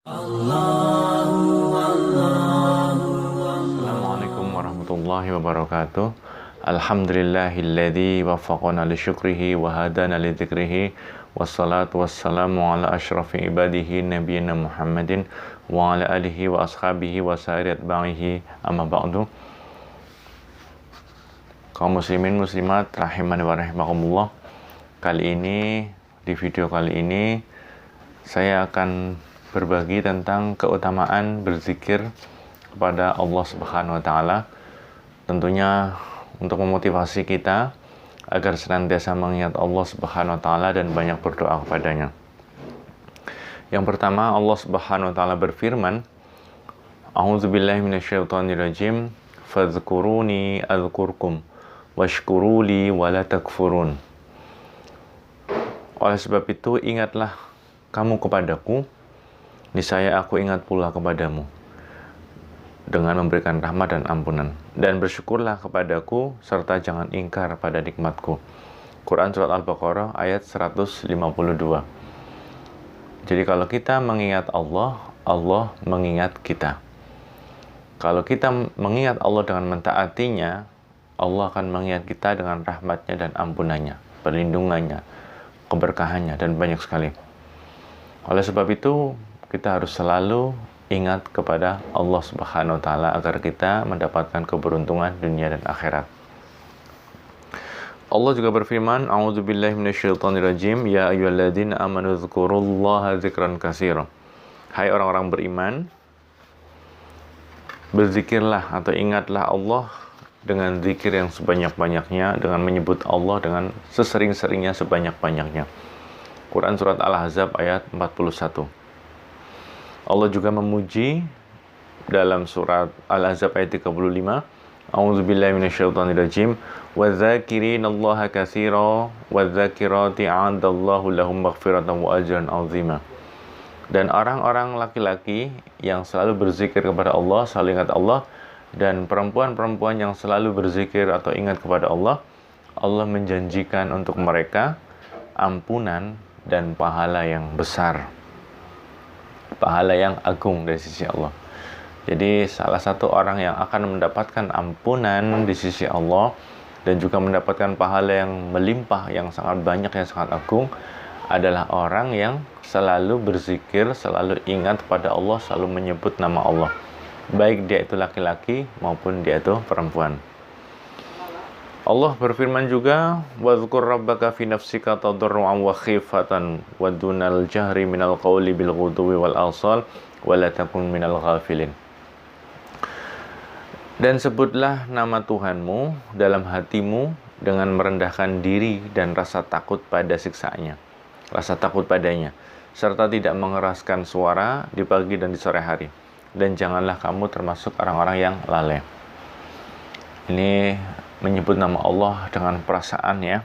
Assalamualaikum warahmatullahi wabarakatuh. Alhamdulillahilladzi waffaqana li syukrihi wa hadana li dzikrihi wassalatu wassalamu ala asyrafil ibadihi nabiyyina Muhammadin wa ala alihi wa ashabihi wa sairi atba'ihi amma ba'du. Kaum muslimin muslimat rahimani wa rahimakumullah. Di video kali ini saya akan berbagi tentang keutamaan berzikir kepada Allah Subhanahu wa taala. Tentunya untuk memotivasi kita agar senantiasa mengingat Allah Subhanahu wa taala dan banyak berdoa kepadanya. Yang pertama, Allah Subhanahu wa taala berfirman, A'udzubillahi minasyaitonirrajim, fadhkuruni adzkurkum washkuruli wala takfurun. Oleh sebab itu, ingatlah kamu kepadaku, niscaya aku ingat pula kepadamu dengan memberikan rahmat dan ampunan. Dan bersyukurlah kepadaku, serta jangan ingkar pada nikmatku. Quran Surat Al-Baqarah ayat 152. Jadi kalau kita mengingat Allah, Allah mengingat kita. Kalau kita mengingat Allah dengan mentaatinya, Allah akan mengingat kita dengan rahmatnya dan ampunannya, perlindungannya, keberkahannya, dan banyak sekali. Oleh sebab itu, kita harus selalu ingat kepada Allah Subhanahu wa taala agar kita mendapatkan keberuntungan dunia dan akhirat. Allah juga berfirman, A'udzubillahi minasyaitonirrajim, ya ayyuhalladzina amanu dzkurullaha dzikran katsiran. Hai orang-orang beriman, berzikirlah atau ingatlah Allah dengan zikir yang sebanyak-banyaknya, dengan menyebut Allah dengan sesering-seringnya, sebanyak-banyaknya. Quran Surat Al-Ahzab ayat 41. Allah juga memuji dalam surat Al-Ahzab ayat 35, A'udzubillahi minasyaitonirrajim, wadzakirinallaha katsira wadzakirati 'adallahu lahum maghfiratan wa ajran 'azima. Dan orang-orang laki-laki yang selalu berzikir kepada Allah, selalu ingat Allah, dan perempuan-perempuan yang selalu berzikir atau ingat kepada Allah, Allah menjanjikan untuk mereka ampunan dan pahala yang besar, pahala yang agung dari sisi Allah. Jadi salah satu orang yang akan mendapatkan ampunan di sisi Allah dan juga mendapatkan pahala yang melimpah, yang sangat banyak, yang sangat agung, adalah orang yang selalu berzikir, selalu ingat pada Allah, selalu menyebut nama Allah, baik dia itu laki-laki maupun dia itu perempuan. Allah berfirman juga, wadzkur rabbaka fi nafsika tadarruan wa khifatan wa dunal jahri minal qawli bil ghudwi wal asal wa la takun minal ghafilin. Dan sebutlah nama Tuhanmu dalam hatimu dengan merendahkan diri dan rasa takut pada siksaannya, rasa takut padanya, serta tidak mengeraskan suara di pagi dan di sore hari. Dan janganlah kamu termasuk orang-orang yang lalai. Ini menyebut nama Allah dengan perasaan, ya,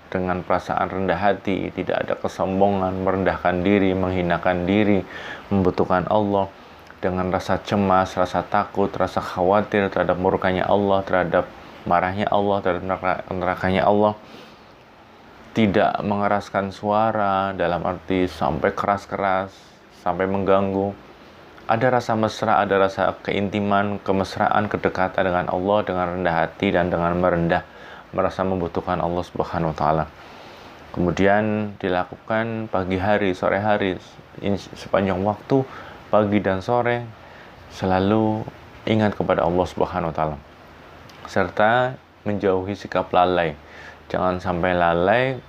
dengan perasaan rendah hati, tidak ada kesombongan, merendahkan diri, menghinakan diri, membutuhkan Allah, dengan rasa cemas, rasa takut, rasa khawatir terhadap murkanya Allah, terhadap marahnya Allah, terhadap nerakanya Allah. Tidak mengeraskan suara dalam arti sampai keras-keras, sampai mengganggu. Ada rasa mesra, ada rasa keintiman, kemesraan, kedekatan dengan Allah, dengan rendah hati dan dengan merasa membutuhkan Allah Subhanahu wa taala. Kemudian dilakukan pagi hari, sore hari, sepanjang waktu, pagi dan sore, selalu ingat kepada Allah Subhanahu wa taala. Serta menjauhi sikap lalai. Jangan sampai lalai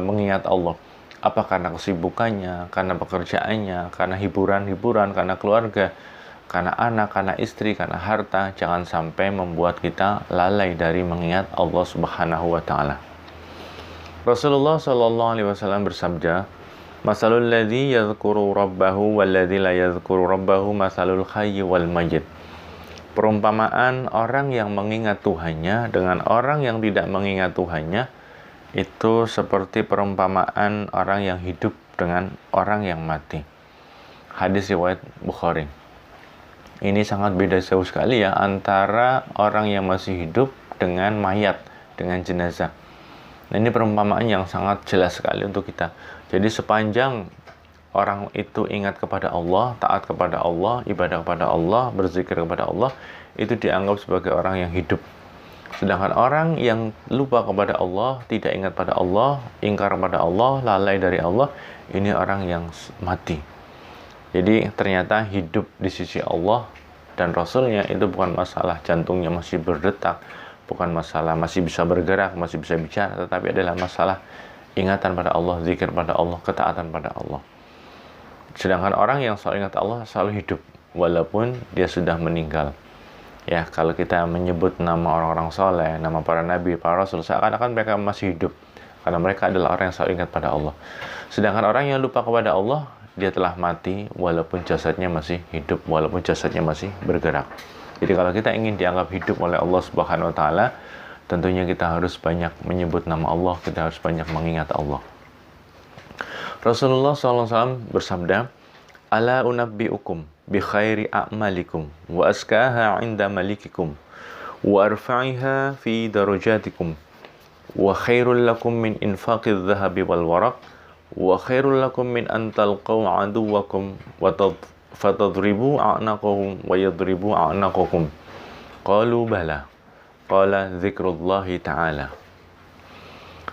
mengingat Allah. Apa karena kesibukannya, karena pekerjaannya, karena hiburan-hiburan, karena keluarga, karena anak, karena istri, karena harta. Jangan sampai membuat kita lalai dari mengingat Allah Subhanahu wa taala. Rasulullah sallallahu alaihi wasallam bersabda, "Masalul ladzi yadhkuru rabbahu wal ladzi la yadhkuru rabbahu masalul hayy wal mayyit." Perumpamaan orang yang mengingat Tuhannya dengan orang yang tidak mengingat Tuhannya itu seperti perumpamaan orang yang hidup dengan orang yang mati. Hadis riwayat Bukhari. Ini sangat beda jauh sekali, ya, antara orang yang masih hidup dengan mayat, dengan jenazah. Nah, ini perumpamaan yang sangat jelas sekali untuk kita. Jadi sepanjang orang itu ingat kepada Allah, taat kepada Allah, ibadah kepada Allah, berzikir kepada Allah, itu dianggap sebagai orang yang hidup. Sedangkan orang yang lupa kepada Allah, tidak ingat pada Allah, ingkar kepada Allah, lalai dari Allah, ini orang yang mati. Jadi ternyata hidup di sisi Allah dan Rasulnya itu bukan masalah jantungnya masih berdetak, bukan masalah masih bisa bergerak, masih bisa bicara, tetapi adalah masalah ingatan pada Allah, zikir pada Allah, ketaatan pada Allah. Sedangkan orang yang selalu ingat Allah selalu hidup walaupun dia sudah meninggal. Ya, kalau kita menyebut nama orang-orang soleh, nama para nabi, para rasul, seakan-akan mereka masih hidup karena mereka adalah orang yang selalu ingat pada Allah. Sedangkan orang yang lupa kepada Allah, dia telah mati walaupun jasadnya masih hidup, walaupun jasadnya masih bergerak. Jadi kalau kita ingin dianggap hidup oleh Allah Subhanahu wa taala, tentunya kita harus banyak menyebut nama Allah, kita harus banyak mengingat Allah. Rasulullah SAW bersabda, "Ala unabbi'ukum bi khairi a'malikum wa askaha 'inda malikikum wa arfa'iha fi darajatikum wa khairul lakum min infaqiz zahabi wal waraq wa khairul lakum min an talqaw 'aduwakum wa fatadribu a'naqahum wa yadribu a'naqakum." Qalu bala. Qala dzikrullahi ta'ala.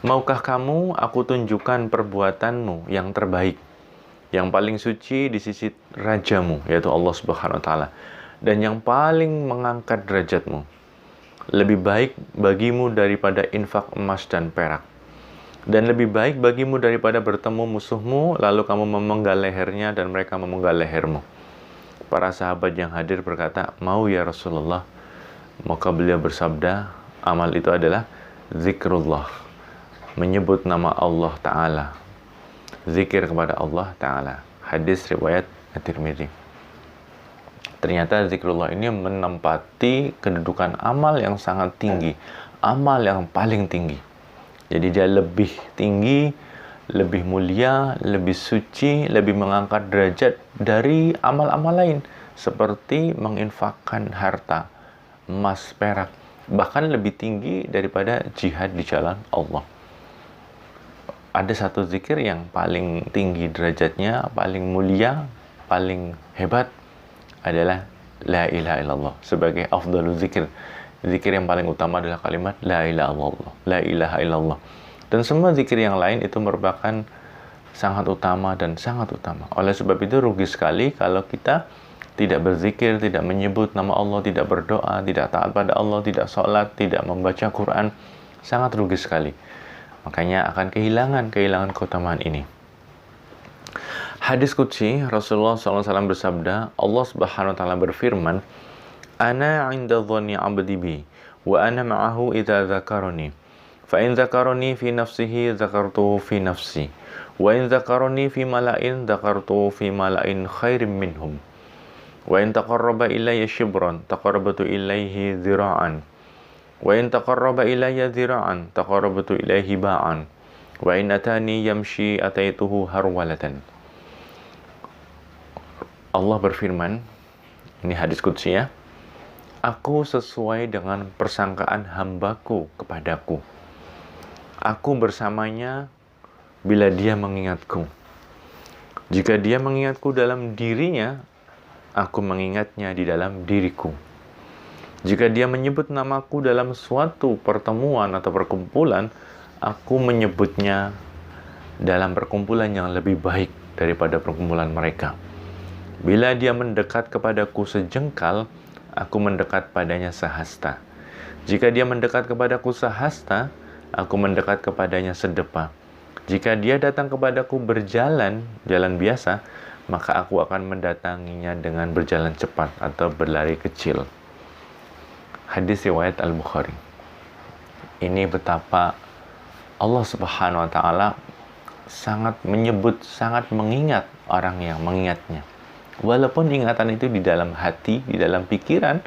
Maukah kamu aku tunjukkan perbuatanmu yang terbaik, yang paling suci di sisi Rajamu, yaitu Allah Subhanahu wa taala, dan yang paling mengangkat derajatmu, lebih baik bagimu daripada infak emas dan perak, dan lebih baik bagimu daripada bertemu musuhmu lalu kamu memenggal lehernya dan mereka memenggal lehermu. Para sahabat yang hadir berkata, "Mau ya Rasulullah." Maka beliau bersabda, amal itu adalah zikrullah, menyebut nama Allah Ta'ala, zikir kepada Allah Ta'ala. Hadis riwayat At-Tirmidzi. Ternyata zikrullah ini menempati kedudukan amal yang sangat tinggi, amal yang paling tinggi. Jadi dia lebih tinggi, lebih mulia, lebih suci, lebih mengangkat derajat dari amal-amal lain, seperti menginfakkan harta, emas, perak, bahkan lebih tinggi daripada jihad di jalan Allah. Ada satu zikir yang paling tinggi derajatnya, paling mulia, paling hebat adalah la ilaha illallah sebagai afdalul zikir. Zikir yang paling utama adalah kalimat la ilaha illallah, la ilaha illallah. Dan semua zikir yang lain itu merupakan sangat utama dan sangat utama. Oleh sebab itu rugi sekali kalau kita tidak berzikir, tidak menyebut nama Allah, tidak berdoa, tidak taat pada Allah, tidak sholat, tidak membaca Quran. Sangat rugi sekali. Makanya akan kehilangan keutamaan ini. Hadis qudsi, Rasulullah SAW bersabda, Allah Subhanahu wa taala berfirman, "Ana 'inda dhanni 'abdi bi, wa ana ma'ahu idza dzakarani. Fa in dzakarani fi nafsihi dzakartuhu fi nafsi, wa in dzakarani fi mala'in dzakartuhu fi mala'in khairim minhum. Wa in taqarraba ilayya shibran taqarrabtu ilayhi dhira'an. Wa in taqarraba ilayya dhira'an taqarrabtu ilayhi ba'an. Wa in atani yamshi ataituhu harwalatan." Allah berfirman, ini hadis qudsi ya, "Aku sesuai dengan persangkaan hambaku kepadaku. Aku bersamanya bila dia mengingatku. Jika dia mengingatku dalam dirinya, aku mengingatnya di dalam diriku. Jika dia menyebut namaku dalam suatu pertemuan atau perkumpulan, aku menyebutnya dalam perkumpulan yang lebih baik daripada perkumpulan mereka. Bila dia mendekat kepadaku sejengkal, aku mendekat padanya sehasta. Jika dia mendekat kepadaku sehasta, aku mendekat kepadanya sedepa. Jika dia datang kepadaku berjalan, jalan biasa, maka aku akan mendatanginya dengan berjalan cepat atau berlari kecil." Hadis riwayat Al-Bukhari. Ini betapa Allah Subhanahu wa taala sangat menyebut, sangat mengingat orang yang mengingatnya. Walaupun ingatan itu di dalam hati, di dalam pikiran,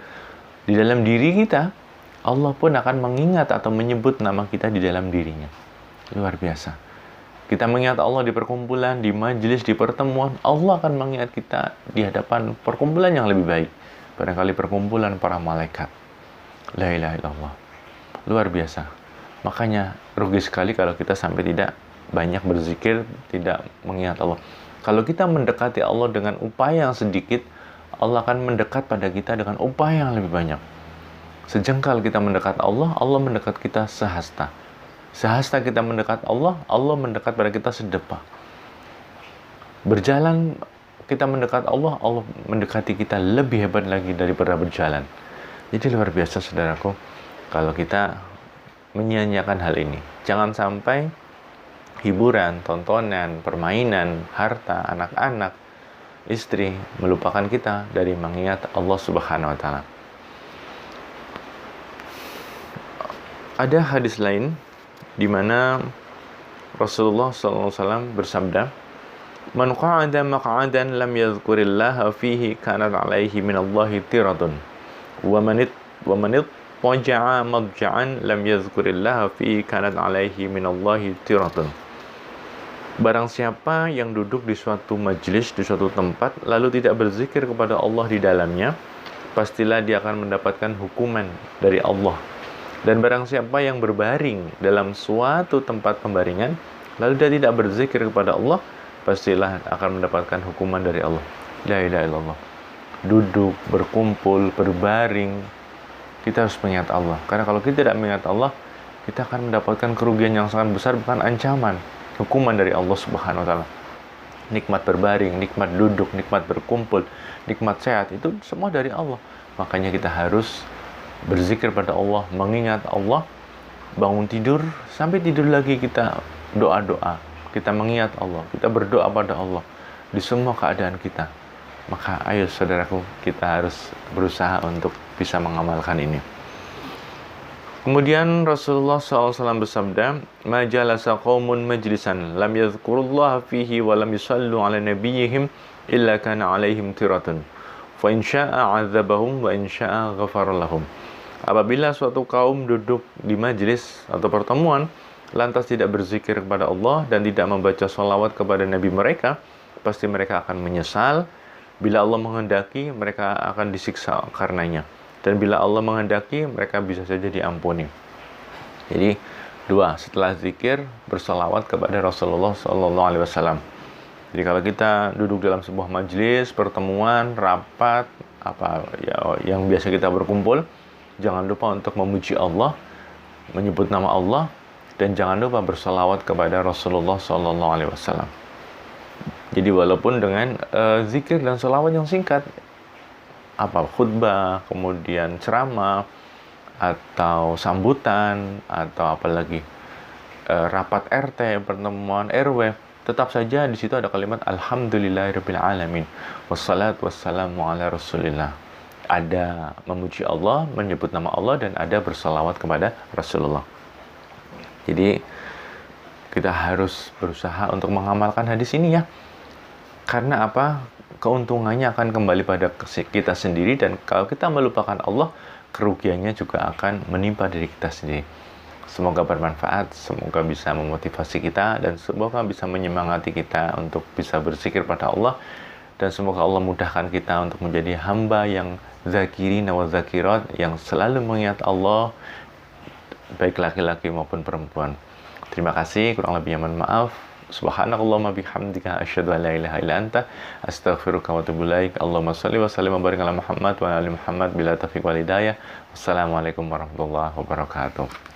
di dalam diri kita, Allah pun akan mengingat atau menyebut nama kita di dalam dirinya. Luar biasa. Kita mengingat Allah di perkumpulan, di majelis, di pertemuan, Allah akan mengingat kita di hadapan perkumpulan yang lebih baik. Barangkali perkumpulan para malaikat. La ilaha illallah. Luar biasa. Makanya rugi sekali kalau kita sampai tidak banyak berzikir, tidak mengingat Allah. Kalau kita mendekati Allah dengan upaya yang sedikit, Allah akan mendekat pada kita dengan upaya yang lebih banyak. Sejengkal kita mendekat Allah, Allah mendekat kita sehasta. Sehasta kita mendekat Allah, Allah mendekat pada kita sedepa. Berjalan kita mendekat Allah, Allah mendekati kita lebih hebat lagi daripada berjalan. Jadi luar biasa saudaraku, kalau kita menyia-nyiakan hal ini. Jangan sampai hiburan, tontonan, permainan, harta, anak-anak, istri melupakan kita dari mengingat Allah Subhanahu wa taala. Ada hadis lain di mana Rasulullah SAW bersabda, "Man qa'ada maq'adan lam yadhkurillaha fihi kanat 'alaihi minallahi tiratun. Wa man waja'a madja'an lam yadhkurillaha fihi kanat 'alaihi minallahi tiratun." Barang siapa yang duduk di suatu majelis, di suatu tempat, lalu tidak berzikir kepada Allah di dalamnya, pastilah dia akan mendapatkan hukuman dari Allah. Dan barang siapa yang berbaring dalam suatu tempat pembaringan, lalu dia tidak berzikir kepada Allah, pastilah akan mendapatkan hukuman dari Allah. La ilaha illallah. Duduk, berkumpul, berbaring, kita harus mengingat Allah. Karena kalau kita tidak mengingat Allah, kita akan mendapatkan kerugian yang sangat besar, bukan ancaman, hukuman dari Allah Subhanahu wa taala. Nikmat berbaring, nikmat duduk, nikmat berkumpul, nikmat sehat, itu semua dari Allah. Makanya kita harus berzikir pada Allah, mengingat Allah, bangun tidur, sampai tidur lagi kita doa-doa, kita mengingat Allah, kita berdoa pada Allah di semua keadaan kita. Maka ayo saudaraku, kita harus berusaha untuk bisa mengamalkan ini. Kemudian Rasulullah SAW bersabda, "Ma jalasa qaumun majlisan lam yadhkurullaha fihi wa lam yusallu ala nabiyyihim illa kana alaihim tiratun. Fa in syaa 'adzabahum wa in syaa ghafara lahum." Apabila suatu kaum duduk di majlis atau pertemuan, lantas tidak berzikir kepada Allah dan tidak membaca sholawat kepada Nabi mereka, pasti mereka akan menyesal. Bila Allah menghendaki, mereka akan disiksa karenanya. Dan bila Allah menghendaki, mereka bisa saja diampuni. Jadi, dua, setelah zikir, bersolawat kepada Rasulullah SAW. Jadi kalau kita duduk dalam sebuah majelis, pertemuan, rapat, yang biasa kita berkumpul, jangan lupa untuk memuji Allah, menyebut nama Allah, dan jangan lupa bersolawat kepada Rasulullah SAW. Jadi walaupun dengan zikir dan solawat yang singkat, khutbah, kemudian ceramah, atau sambutan, atau apalagi rapat RT, pertemuan RW, tetap saja di situ ada kalimat Alhamdulillahirabbil alamin, wassalatu wassalamu ala Rasulillah. Ada memuji Allah, menyebut nama Allah, dan ada bersolawat kepada Rasulullah. Jadi kita harus berusaha untuk mengamalkan hadis ini ya. Karena apa? Keuntungannya akan kembali pada kita sendiri, dan kalau kita melupakan Allah, kerugiannya juga akan menimpa diri kita sendiri. Semoga bermanfaat, semoga bisa memotivasi kita, dan semoga bisa menyemangati kita untuk bisa berzikir pada Allah, dan semoga Allah mudahkan kita untuk menjadi hamba yang zakirin wa zakirat, yang selalu mengingat Allah, baik laki-laki maupun perempuan. Terima kasih, kurang lebihnya mohon maaf. Subhanakallahumma bihamdika asyhadu an la ilaha illa anta astaghfiruka wa atubu ilaik. Allahumma shalli wa sallim wa barik ala Muhammad wa ala ali Muhammad bila taufiq wal hidayah. Wassalamualaikum warahmatullahi wabarakatuh.